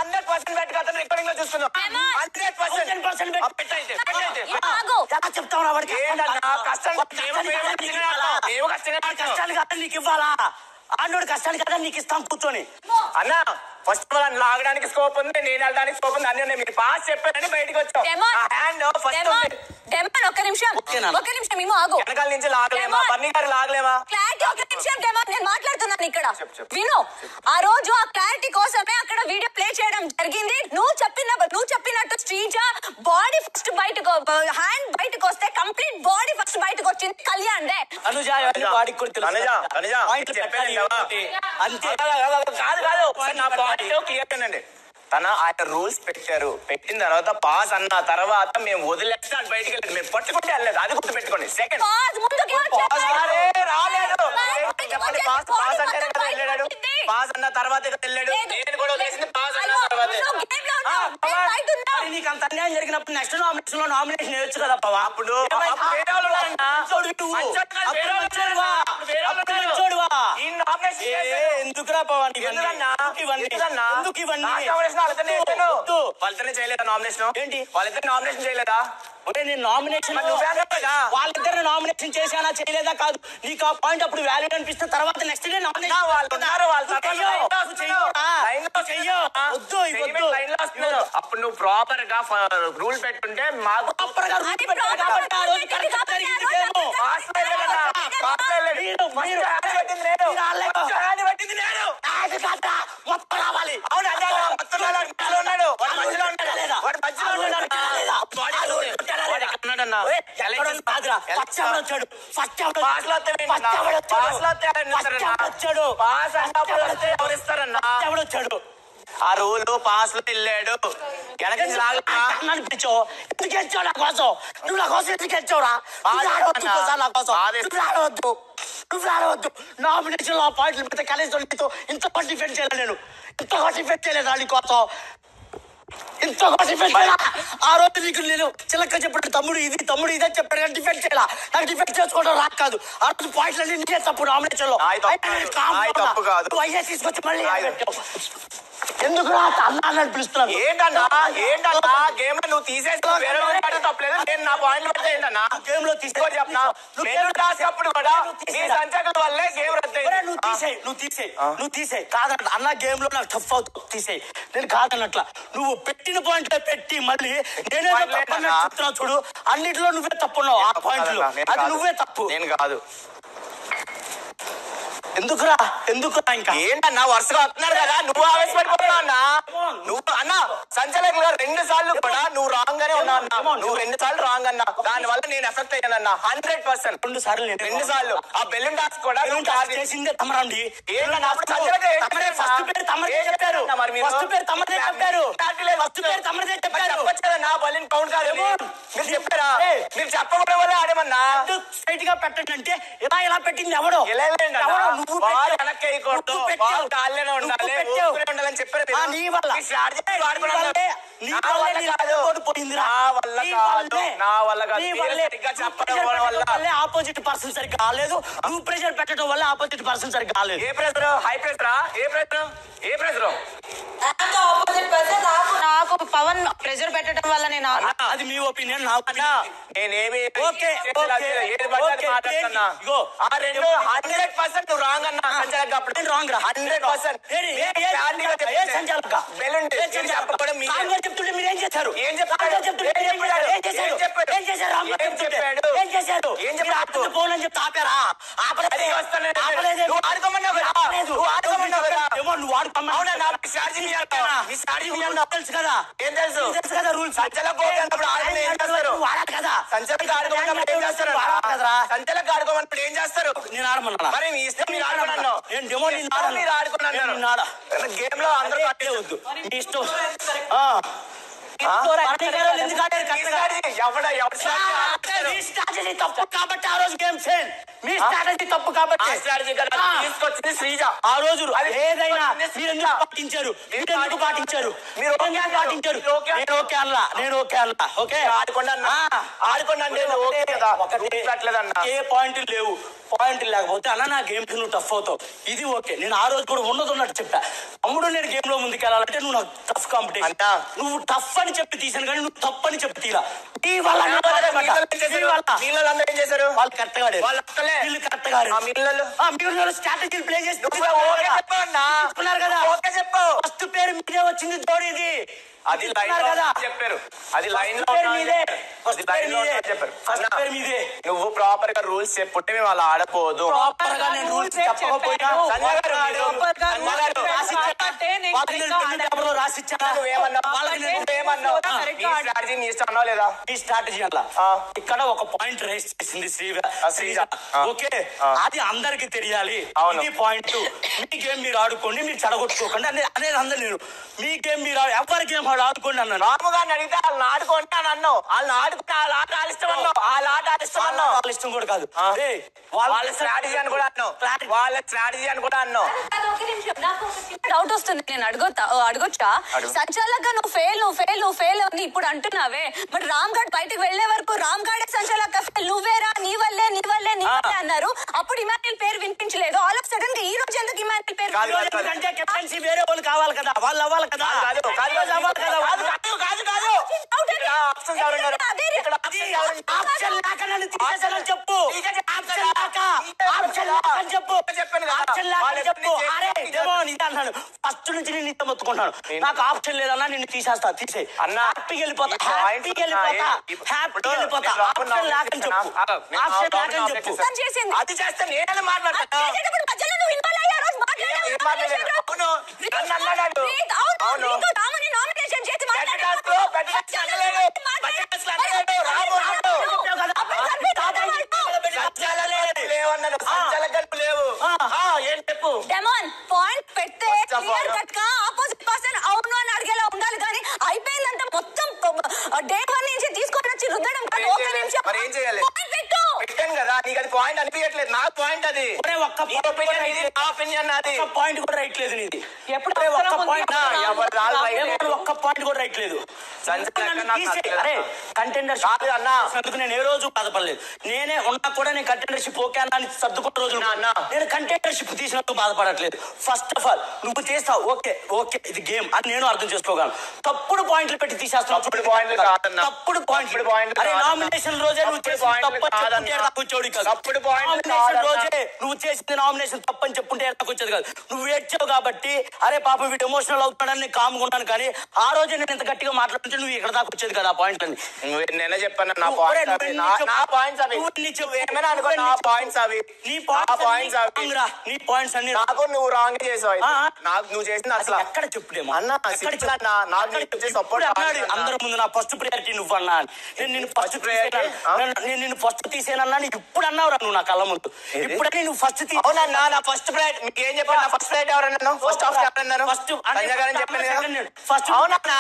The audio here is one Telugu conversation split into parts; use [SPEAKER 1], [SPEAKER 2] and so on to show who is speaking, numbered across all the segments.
[SPEAKER 1] 100% పెట్టుకుంటాను. రికార్డింగ్ లో చూస్తున్నాం. 100% పెట్టయితే చెప్తావు వాడికి ఏంటన్నా కష్టాలు కదా నీకు ఇవ్వాలా? ఆడోడు కష్టాలు కదా నీకు ఇస్తాం కూర్చొని. అన్న ఫస్ట్ ఆల్ లాగడానికి స్కోప్ ఉంది, నేను వెళ్ళడానికి స్కోప్ ఉంది. అన్నీ మీరు పాస్ చెప్పారని బయటకు వచ్చాం.
[SPEAKER 2] ఒక్క నిమిషం
[SPEAKER 1] వెనకాల నుంచి లాగలేమా? బన్నీ గారు లాగలేమా?
[SPEAKER 2] ఒక్క నిమిషం నేను మాట్లాడుతున్నాను ఇక్కడ. విను, ఆ రోజు ఆ క్లారిటీ కోసమే అక్కడ వీడియో ప్లే చేయడం జరిగింది. నువ్వు చెప్పినట్టు శ్రీజ బాడీ ఫస్ట్ బయటకు, హ్యాండ్ బయటకు వస్తే కంప్లీట్ బాడీ ఫస్ట్ బయటకు వచ్చింది కళ్యాణ్ డే.
[SPEAKER 1] వాడికి కూడా క్లియర్. తన ఆయన రూల్స్ పెట్టారు. పెట్టిన తర్వాత పాస్ అన్న తర్వాత మేము వదిలేస్తే అది బయటికి వెళ్ళలేదు. మేము పట్టుకుంటే వెళ్ళలేదు. అది గుర్తు పెట్టుకోండి. సెకండ్ రాలేదు. చెప్పండి పాస్ అంటే వెళ్ళాడు. పాస్ అన్న తర్వాత వెళ్ళాడు. నేను కూడా వదిలేసింది పాస్ అన్న తర్వాత. నీకు అంత అన్యాయం జరిగినప్పుడు నెక్స్ట్ నామినేషన్ లో నామినేషన్ వేయొచ్చు కదా పవా. అప్పుడు ఎందుకురా పవా వాళ్ళిద్దరిని చేయలేదా నామినేషన్? ఏంటి వాళ్ళిద్దరు నామినేషన్ చేయలేదా? నేను నామినేషన్ వాళ్ళిద్దరిని నామినేషన్ చేశానా చేయలేదా కాదు. నీకు ఆ పాయింట్ అప్పుడు వ్యాలిడ్ అనిపిస్తే తర్వాత నెక్స్ట్ డే నామినేషన్ అప్పుడు నువ్వు ప్రాపర్ గా రూల్ పెట్టుంటే మాకు ప్రాపర్ గా రూల్ పెట్టారు కాబట్టి ఆ రోజు కరెక్ట్ జరిగింది. మొత్తం రావాలి. అవును ఉన్నాడు వచ్చాడు. ఆ రూలు పాస్ లో వెళ్ళాడు. అనిపించో ఎందుకు వచ్చావు నా కోసం? నువ్వు నా కోసం ఎందుకు వచ్చావురా? నా కోసం రావద్దు, నువ్వు రావద్దు. నామినేషన్ లో పాయింట్లు పెడితే కనీసం నీతో ఇంత డిఫెండ్ చేయలేదు. నేను ఇంత డిఫెండ్ చేయలేదు నీ కోసం. ఇంత డిఫెండ్ చేయాల. ఆ రోజు నీకు నేను చిలక చెప్పాడు తమ్ముడు ఇదే చెప్పాడు కానీ డిఫెండ్ చేయాల. నాకు డిఫెండ్ చేసుకోవడం రాక కాదు. ఆ రోజు పాయింట్లు అన్ని నీకే తప్పు. నామినేషన్ లో అయ్యే తీసుకొచ్చి మళ్ళీ ఎందుకు అన్నా పిలుస్తున్నాను. ఏంటన్నా గేమ్ లో నువ్వు తీసేసుకో. తప్పలేదు. నేను నా పాయింట్ పడితే ఏంటన్నా గేమ్ లో తీసుకోవాలి చెప్పనా? రాసినప్పుడు కూడా నీ సంచకల వల్లే గేమ్ రద్దు. నువ్వు తీసేయి కాదన్న. అన్న గేమ్ లో నాకు టఫ్ అవుతుంది, తీసేయి. నేను కాదన్నట్లా. నువ్వు పెట్టిన పాయింట్ పెట్టి మళ్ళీ నేనే చెప్తున్నా చూడు. అన్నిటిలో నువ్వే తప్పున్నావు. ఆ పాయింట్ లో అది నువ్వే తప్పు, నేను కాదు. ఎందుకురా ఇంకా ఏంటన్నా వరుసగా వస్తున్నారు కదా. నువ్వు ఆవేశపడిపోతున్నా అన్నా. నువ్వు అన్నా సంచలకులుగా 2 సార్లు కూడా నువ్వు రాంగ్ గానే ఉన్నా అన్నా. నువ్వు 2 సార్లు రాంగ్ అన్నా. దాని వల్ల నేను ఎఫెక్ట్ అయ్యానన్నా 100%. 2 సార్లు ఆ బెలూన్ డాన్స్ కూడా చేసిందే తమరండి. ఫస్ట్ పేరు తమరే చెప్పారు. నా బెలూన్ కౌంట్ కాదు. మీరు చెప్పారా? మీరు చెప్పడం వల్ల ఆడేమన్నా స్ట్రైట్ గా పెట్టండి అంటే ఇలా పెట్టింది ఎవడో ఉండాలని చెప్పారు. ఆపోజిట్ పర్సన్ సరిగ్గా కాలేదు. నువ్వు ప్రెషర్ పెట్టడం వల్ల ఆపోజిట్ పర్సన్ సరిగ్గా కాలేదు. ఏ ప్రెషర్? హై ప్రెషరా? ఏ ప్రెషర్?
[SPEAKER 2] నాకు పవన్ ప్రెషర్ పెట్టడం వల్ల నేను
[SPEAKER 1] అది మీ ఒపీనియన్. నేనేమి 100% రాంగ్ అన్నా. రాంగ్ 100%. చెప్తుంటే మీరు ఏం చేశారు? ఫోన్ అని చెప్తే ఆపారా? తెలుసు కదా. ఏం తెలుసు కదా రూల్స్. సంచలకు ఆడుకోమన్నప్పుడు ఏం చేస్తారు? నేను ఆడమన్నా. మరి మీ ఇష్టం. మీరు ఆడుకున్నాను. మీరు ఆడుకున్నాను. గేమ్ లో అందరూ వద్దు. మీ ఇష్టం. తప్పు కాబట్టి ఆ రోజు గేమ్ ఫెయిల్. మీ స్ట్రాటజీ తప్పు కాబట్టి తీసుకొచ్చింది శ్రీజ. ఆ రోజు ఏదైనా మీరు ఎందుకు పాటించారు? మీరు ఓకే అన్నా. ఓకే ఆడుకోండి. ఏ పాయింట్ లేవు.
[SPEAKER 3] పాయింట్ లేకపోతే అన్న నా గేమ్ నువ్వు టఫ్ అవుతావు, ఇది ఓకే. నేను ఆ రోజు కూడా ఉన్నట్టు చెప్పా, తమ్ముడు నేను గేమ్ లో ముందుకెళ్ళాలంటే నువ్వు నాకు టఫ్ కాంపిటీషన్, నువ్వు టఫ్ అని చెప్పి తీసాను కానీ నువ్వు తప్పు అని చెప్పి తీరా.
[SPEAKER 1] ఏం చేశారు
[SPEAKER 3] వాళ్ళు కరెక్ట్ గా వీళ్ళు కరెక్ట్ గా మీరు స్ట్రాటజీలు ప్లే చేసుకున్నారు కదా. ఫస్ట్ పేరు మీదే వచ్చింది జోడీది,
[SPEAKER 1] అది లైన్ కదా చెప్పారు, అది లైన్ లో చెప్పారు. నువ్వు ప్రాపర్ గా రూల్స్ చెప్పుంటే మేము అలా ఆడపోదు.
[SPEAKER 3] ప్రాపర్ గా నేను రూల్స్ చెప్పకపోయినా ఈ స్ట్రాటజీ అలా ఇక్కడ ఒక పాయింట్ రేస్ చేసింది శ్రీజ. ఓకే, అది అందరికి తెలియాలి. ఇది పాయింట్. మీ గేమ్ మీరు ఆడుకోండి, మీరు చెడగొట్టుకోకండి అనేది అందరు. నేను మీ గేమ్ మీరు ఎవరి గేమ్ ఆడుకోండి అన్నాను.
[SPEAKER 1] రాముగారిని అడిగితే వాళ్ళని ఆడుకోండి అని అన్నావు. వాళ్ళని ఆడుకుంటే వాళ్ళ ఆట ఆడిస్తాం అన్నావు. వాళ్ళ ఆట ఆడిస్తాం అన్నావు.
[SPEAKER 3] వాళ్ళ ఇష్టం కూడా కాదు,
[SPEAKER 1] వాళ్ళ స్ట్రాటజీ అని కూడా అన్నావు. వాళ్ళ స్ట్రాటజీ అని కూడా అన్నావు.
[SPEAKER 2] డౌట్ వస్తుంది, నేను అడగొచ్చా? సంచాలక నువ్వు ఫెయిల్ అని ఇప్పుడు అంటున్నావే, మరి రామ్ గఢ్ బయటకు వెళ్లే వరకు రామ్ గఢ్ సంచాలక నువ్వేరా, నీ వల్లే అన్నారు. అప్పుడు ఇమాన్యుల్ పేరు వినిపించలేదు. ఆల్ ఆఫ్ సడన్ గా ఈ రోజు ఎందుకు ఇమాన్యుల్ పేరు?
[SPEAKER 3] అంటే కెప్టెన్సీ వేరే వాళ్ళు కావాలి కదా, వాళ్ళు అవ్వాలి కదా. చెప్పు ఫస్ట్ నుంచి నేను ఇంత మొత్తుకుంటాను, నాకు ఆప్షన్ లేదన్నా నిన్ను తీసేస్తా, తీసే అన్న హ్యాపీకి వెళ్ళిపోతా.
[SPEAKER 1] అది చేస్తే నేనే మాట్లాడతాను.
[SPEAKER 2] పాయింట్ పెడితే ఆపోజిట్ పర్సన్ అవును అని అడిగేలా ఉండాలి కానీ అయిపోయిందంటే మొత్తం డే 1 నుంచి తీసుకొని వచ్చి రుద్దడం కాదు. ఒక నిమిషం
[SPEAKER 1] మరి ఏం చేయాలి? పెట్టాను కదా, నీకు అది పాయింట్ అనిపించట్లేదు. నా పాయింట్ అది
[SPEAKER 3] పాయింట్ కూడా రైట్ లేదు నీది. ఒక్క పాయింట్ కూడా రైట్ లేదు. అరే కంటెండర్షిప్ అందుకు నేను ఏ రోజు బాధపడలేదు. నేనే ఉన్నా కూడా నేను కంటెండర్షిప్ ఓకే అన్నా అని సర్దుకున్న రోజు నేను కంటెండర్షిప్ తీసినట్టు బాధపడట్లేదు. ఫస్ట్ ఆఫ్ ఆల్ నువ్వు చేస్తావు ఓకే ఇది గేమ్ అని నేను అర్థం చేసుకోగలను. తప్పుడు పాయింట్లు పెట్టి తీసేస్తున్నావు. తప్పుడు పాయింట్ నామినేషన్ రోజే నువ్వు నువ్వు చేసింది నామినేషన్ తప్పని చెప్పుంటే నాకు వచ్చేది కాదు. నువ్వు ఏడ్చావు కాబట్టి అరే పాప వీడు ఎమోషనల్ అవుతాడని నేను కామ్గున్నాను, కానీ ఆ రోజే నేను ఇంత గట్టిగా మాట్లాడుతుంటే నువ్వు ఇక్కడ దాకా వచ్చేది కదా. ఆ పాయింట్ అని
[SPEAKER 1] నేనే చెప్పాను. నా పాయింట్స్ అవి,
[SPEAKER 3] నీ పాయింట్స్ అన్ని
[SPEAKER 1] నాకు నువ్వు రాంగ్ చేసావు. నువ్వు చేసింది అసలు
[SPEAKER 3] ఎక్కడ చెప్పుడేమో
[SPEAKER 1] సపోర్ట్
[SPEAKER 3] అందరి ముందు నా ఫస్ట్ ప్రయారిటీ నువ్వు అన్నా. నేను నిన్ను ఫస్ట్ తీసేనన్నా ఇప్పుడు అన్నావురా నువ్వు నా కళ్ళ ముందు. ఇప్పుడని నువ్వు ఫస్ట్
[SPEAKER 1] అవునన్నా నా ఫస్ట్ ప్రయారిటీ. మీకు ఏం చెప్పాను? నా ఫస్ట్ ప్రయారిటీ ఎవరన్నా? ఫస్ట్ ఆఫ్ చెప్పాను. ఫస్ట్ అవునన్నా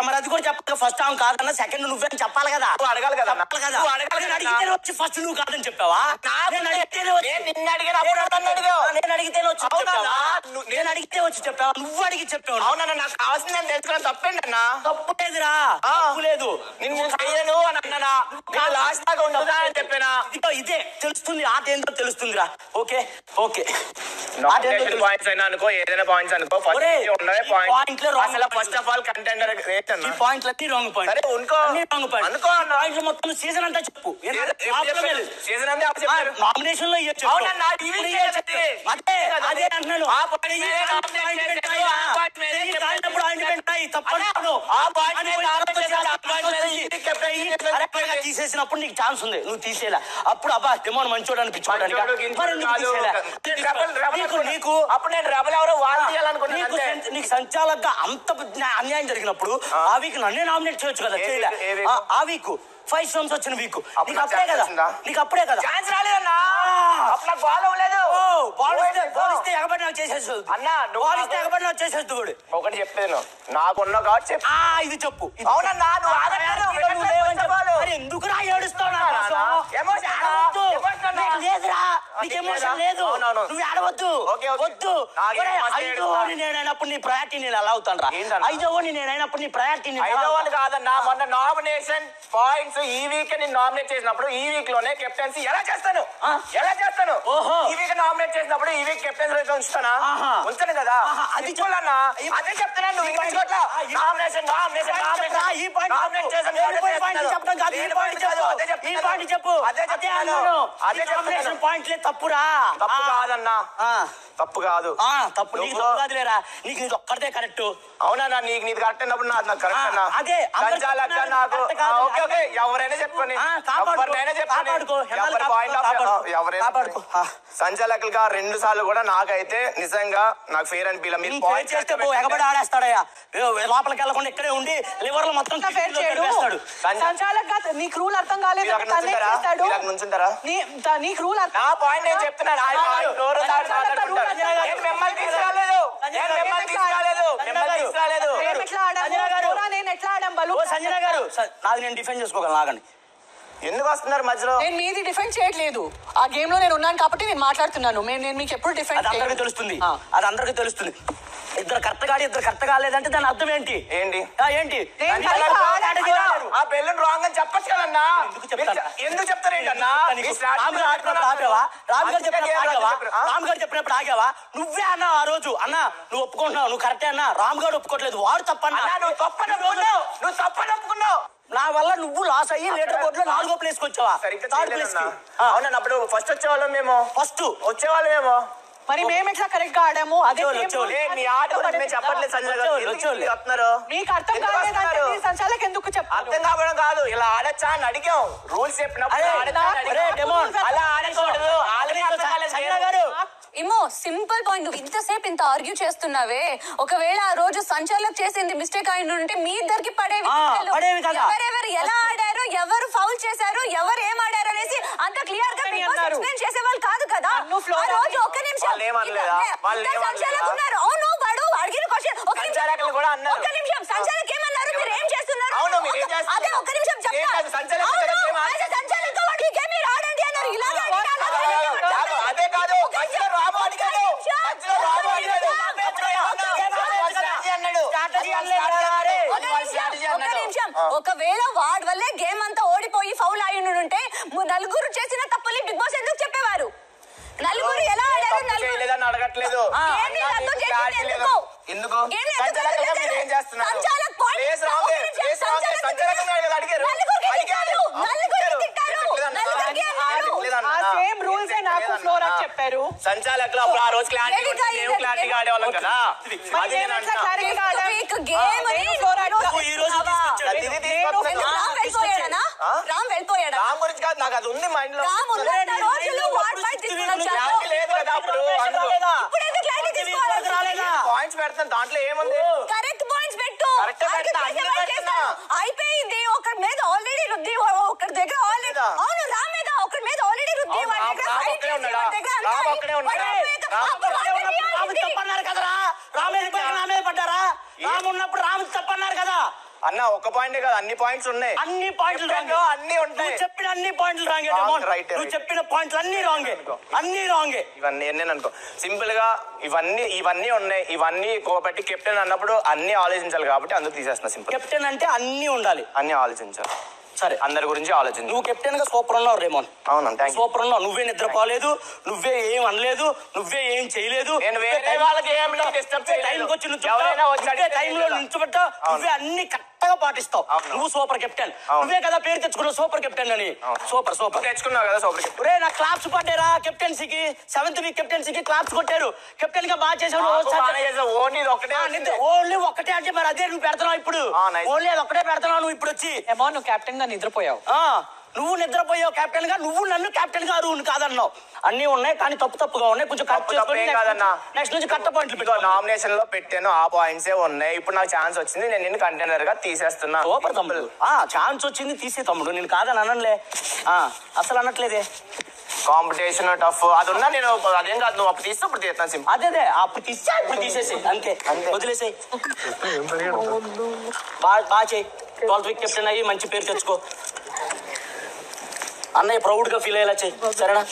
[SPEAKER 1] మరి అది కూడా చెప్పాలి. ఫస్ట్ ఆమె కాదన్నా సెకండ్ నువ్వేం చెప్పాలి కదా. అడగాలి కదా. అడిగితే వచ్చి ఫస్ట్ నువ్వు కాదని చెప్పావా? నేను అడిగితే వచ్చి చెప్పావా? నువ్వు అడిగి చెప్పావు. అవునన్నా నాకు కావాల్సింది నేను తెలుసుకున్నాను. తప్పేంటన్నా?
[SPEAKER 3] తప్పులేదురా, లేదు.
[SPEAKER 1] నేను చెయ్యను అని అన్నానా? లాస్ట్ దాకా ఉండదా అని చెప్పానా?
[SPEAKER 3] ఇదే తెలుస్తుంది, ఆట ఏంటో తెలుస్తుందిరా. ఓకే
[SPEAKER 1] పాయింట్స్ అయినా అనుకో, ఏదైనా పాయింట్స్ అనుకో, ఫస్ట్ ఆఫ్ ఆల్ కంటెండర్
[SPEAKER 3] పాయింట్లన్నీ రాంగ్ పాయింట్. మొత్తం సీజన్ అంతా చెప్పు.
[SPEAKER 1] సీజన్ అంతా
[SPEAKER 3] నామినేషన్ లో అదే అంటున్నాను. తీసేసినప్పుడు నీకు ఛాన్స్ ఉంది, నువ్వు తీసేలా. అప్పుడు అబ్బా డెమోన్ మంచోడు అనిపించుకోవడానికి నీకు సంచాలకుగా అంత అన్యాయం జరిగినప్పుడు ఆ వీక్ నన్నే నామినేట్ చేయొచ్చు కదా. ఆ వీక్ 5 రౌండ్స్ వచ్చిన వీక్ నీకు అప్పుడే కదా
[SPEAKER 1] ఛాన్స్ రాలేదన్నా.
[SPEAKER 3] ఎగబడి నాకు చేసేస్తుంది కూడా.
[SPEAKER 1] ఒకటి చెప్పాను నాకున్న కాబట్టి
[SPEAKER 3] ఇది చెప్పు.
[SPEAKER 1] అవునన్నా
[SPEAKER 3] ఎందుకురా ఏడుస్తావు నా కోసం? లేదురా, నీకు ఎమోషన్ లేదు, నువ్వు ఆడవద్దు. వద్దు. ఐదోని నేనైనప్పుడు నీ ప్రయారిటీ నేను ఎలా అవుతాను రా? ఐదోని నేనైనప్పుడు నీ ప్రయారిటీ
[SPEAKER 1] ఐదోని కాదన్నా. మొన్న నామినేషన్ పాయింట్స్ ఈ వీక్ నేను నామినేట్ చేసినప్పుడు ఈ వీక్ లోనే కెప్టెన్సీ ఎలా చేస్తాను? ఓహో, ఈ వీక్ నామినేట్ చేసినప్పుడు ఈ వీక్ కెప్టెన్సీ ఉంచుతానా? ఉంచను కదా. అది చూడన్నా, అదే చెప్తున్నా. నువ్వు నామినేషన్
[SPEAKER 3] పాయింట్లే తప్పురా.
[SPEAKER 1] తప్పు కాదన్నా, తప్పు కాదు.
[SPEAKER 3] తప్పు నీకు తప్పు కాదులేరా, నీకు ఇది ఒక్కటే కరెక్ట్.
[SPEAKER 1] అవునా? నీకు నీది కరెక్ట్ అయినప్పుడు నాకు కరెక్ట్ అన్నా.
[SPEAKER 3] అదే
[SPEAKER 1] నాకు ఎవరైనా చెప్పుకొని సంచాలకులుగా 2 సార్లు కూడా నాకైతే నిజంగా నాకు ఫేర్ అనిపించలే. మీరు పాయింట్
[SPEAKER 3] చేస్తే ఎగబడి ఆడేస్తాడయ్యా, లోపలికి వెళ్ళకుండా ఇక్కడే ఉండి లివర్ లో మొత్తం
[SPEAKER 4] ఫేర్ చేయడు. సంచాలకుగా నీకు రూల్ అర్థం కాలేదు. నీకు రూల్
[SPEAKER 1] నా పాయింట్ నేను చెప్తున్నాను. మిమ్మల్ని తీసుకురాలేదు.
[SPEAKER 4] నేను ఎట్లా ఆడాం బలు?
[SPEAKER 3] సంజన గారు, నాది నేను డిఫెండ్ చేసుకోగలను. ఆగండి,
[SPEAKER 1] ఎందుకు వస్తున్నారు మధ్యలో?
[SPEAKER 4] నేను మీది డిఫెండ్ చేయట్లేదు. ఆ గేమ్ లో నేను ఉన్నాను కాబట్టి నేను మాట్లాడుతున్నాను. నేను మీకు ఎప్పుడు డిఫెండ్
[SPEAKER 3] అందరికీ తెలుస్తుంది. అది అందరికీ తెలుస్తుంది. ఇద్దరు కరెక్ట్ కాదు, ఇద్దరు కరెక్ట్ కాలేదంటే దాని అర్థం ఏంటి?
[SPEAKER 1] ఏంటి
[SPEAKER 3] ఆ
[SPEAKER 1] బెల్లం రాంగ్ అని చెప్పచ్చు కదన్నా. ఎందుకు చెప్తారు ఏంటన్నా?
[SPEAKER 3] రామ్ గారు చెప్పినప్పుడు ఆగావా? నువ్వే అన్నా ఆ రోజు. అన్నా నువ్వు ఒప్పుకుంటున్నావు, నువ్వు కరెక్టే అన్నా. రామ్ గారు ఒప్పుకోవట్లేదు, వాడు తప్పన్నా.
[SPEAKER 1] నువ్వు తప్పని ఒప్పుకున్నావు.
[SPEAKER 3] నా వల్ల నువ్వు లాస్ అయ్యి లీటర్ బోర్డు లో 4వ ప్లేస్ కి వచ్చావా?
[SPEAKER 1] అవునా? అప్పుడు ఫస్ట్ వచ్చేవాళ్ళం మేము. వచ్చేవాళ్ళమేమో.
[SPEAKER 4] మరి మేము ఎట్లా కరెక్ట్ గా ఆడాము? అదే
[SPEAKER 1] మీ ఆట చెప్పట్లేదు సంజయ్ గారు.
[SPEAKER 4] మీకు అర్థం కాలేదంటే సంచాలకు ఎందుకు చెప్పాలి?
[SPEAKER 1] అర్థం కావడం కాదు, ఇలా ఆడచ్చా అని అడిగాం. రూల్స్ చెప్పినప్పుడు అలా ఆడకూడదు.
[SPEAKER 2] ఏమో సింపుల్ పాయింట్. నువ్వు ఇంతసేపు ఇంత ఆర్గ్యూ చేస్తున్నావే, ఒకవేళ ఆ రోజు సంచాలక్ చేసింది మిస్టేక్ అయిన ఉంటే మీ ఇద్దరికి పడేవి. ఎవరెవరు ఎలా ఆడారు, ఎవరు ఫౌల్ చేశారు, ఎవరు ఏం ఆడారు అనేసి అంత క్లియర్ గా ఎక్స్ప్లెయిన్ చేసేవాళ్ళు కాదు కదా. ఆ రోజు ఒక్క నిమిషం సంచాలక్ ఉన్నారు. అవును, వాడు అడిగిన క్వశ్చన్ ఒక్క నిమిషం. సంచాలక్ ఏమన్నారు, మీరు ఏం చేస్తున్నారు? అదే ఒక్క నిమిషం చెప్తా. సంచాలక్ వాడికి గేమ్ ఆడండి అన్నారు. ఇలాగే
[SPEAKER 1] అదే కాదు,
[SPEAKER 2] ఒకవేళ వాడి వల్లే గేమ్ అంతా ఓడిపోయి ఫౌల్ అయ్యుంటే నలుగురు చేసిన తప్పులు బిగ్ బాస్ ఎందుకు చెప్పేవారు? నలుగురు ఎలా ఆడారు?
[SPEAKER 1] అడగట్లేదు. ఎందుకు
[SPEAKER 4] చెప్పారు
[SPEAKER 1] సంచాలకులు అప్పుడు ఆ రోజు క్లారిటీగా ఆడేవాళ్ళం కదా.
[SPEAKER 2] రామ్ వెళ్ళిపోయాడా?
[SPEAKER 1] రామ్ గురించి కాదు, నాకు అది ఉంది మైండ్ లో. పాయింట్స్ పెడతాను, దాంట్లో ఏముంది?
[SPEAKER 2] కరెక్ట్ పాయింట్స్ పెట్టు. అయిపోయింది. ఒకరి మీద ఆల్రెడీ రుద్ది, ఒకరి దగ్గర ఆల్రెడీ. అవును, రామ్ మీద ఒకరి మీద ఆల్రెడీ రుద్ది.
[SPEAKER 3] పడ్డారా? రామ్ ఉన్నప్పుడు రామ్ తప్పన్నారు కదా
[SPEAKER 1] అన్న. ఒక పాయింట్ కదా, అన్ని పాయింట్స్ ఉన్నాయి.
[SPEAKER 3] అన్ని పాయింట్లు రాంగ్.
[SPEAKER 1] అన్ని ఉంటాయి.
[SPEAKER 3] చెప్పిన అన్ని పాయింట్లు రాంగ్. నువ్వు చెప్పిన పాయింట్లు అన్ని రాంగే, అన్ని రాంగే.
[SPEAKER 1] ఇవన్నీ నేను అనుకో సింపుల్ గా ఇవన్నీ ఉన్నాయి. ఇవన్నీ కాబట్టి కెప్టెన్ అన్నప్పుడు అన్ని ఆలోచించాలి కాబట్టి అందుకు తీసేస్తున్నా. సింపుల్.
[SPEAKER 3] కెప్టెన్ అంటే అన్ని ఉండాలి,
[SPEAKER 1] అన్ని ఆలోచించాలి.
[SPEAKER 3] సరే,
[SPEAKER 1] అందరి గురించి ఆలోచించు.
[SPEAKER 3] నువ్వు కెప్టెన్ గా సూపర్ ఉన్నావు రేమోన్.
[SPEAKER 1] అవును,
[SPEAKER 3] సూపర్ ఉన్నావు. నువ్వే నిద్రపోలేదు, నువ్వే ఏం అనలేదు, నువ్వే ఏం చేయలేదు.
[SPEAKER 1] టైంలో
[SPEAKER 3] నిల్చోబెట్టా, నువ్వే అన్ని కరెక్ట్గా పాటిస్తావు. నువ్వు సూపర్ కెప్టెన్. నువ్వే కదా పేరు తెచ్చుకున్నావు సూపర్ కెప్టెన్ అని. సూపర్ తెచ్చుకున్నావు కదా సూపర్ కెప్టెన్. రే, నాకు క్లాప్స్ పడ్డారా కెప్టెన్సీకి? 7th వీక్ కెప్టెన్సీకి క్లాప్స్ కొట్టారు. కెప్టెన్ గా బాగా చేసావు. ఓన్లీ ఒక్కటే అంటే మరి అదే నువ్వు పెడుతున్నావు ఇప్పుడు. ఓన్లీ అది ఒక్కటే పెడుతున్నావు నువ్వు ఇప్పుడు వచ్చి.
[SPEAKER 4] ఏమో నువ్వు కెప్టెన్ గా నిద్రపోయావు.
[SPEAKER 3] నువ్వు నిద్రపోయావు కెప్టెన్ గా. నువ్వు నన్ను కెప్టెన్ గా అరువును కాదన్నావు. అన్ని ఉన్నాయి కానీ తప్పుగా ఉన్నాయి. కొంచెం నెక్స్ట్ నుంచి కరెక్ట్ పాయింట్లు పెట్టు.
[SPEAKER 1] నామినేషన్ లో పెట్టాను, ఆ పాయింట్స్ ఉన్నాయి. ఇప్పుడు నాకు ఛాన్స్ వచ్చింది, నేను నిన్ను కంటెండర్ గా తీసేస్తున్నా.
[SPEAKER 3] సూపర్ తమ్ముడు. ఛాన్స్ వచ్చింది, తీసే తమ్ముడు. నేను కాదని అనలే, అసలు అనట్లేదే.
[SPEAKER 1] కాంపిటీషన్ టఫ్ అది ఉన్నా నేను అదేం కాదు. నువ్వు అప్పుడు తీస్తే ఇప్పుడు తీస్తాను. సింపుల్.
[SPEAKER 3] అదే అప్పుడు తీస్తే ఇప్పుడు తీసేసి అంతే, వదిలేసాయి. బాగా చేయి. 12th వీక్ కెప్టెన్ అయ్యి మంచి పేరు తెచ్చుకో. అన్నయ్య ప్రౌడ్ గా ఫీల్ అయ్యేలా చెయ్యి, సరేనా?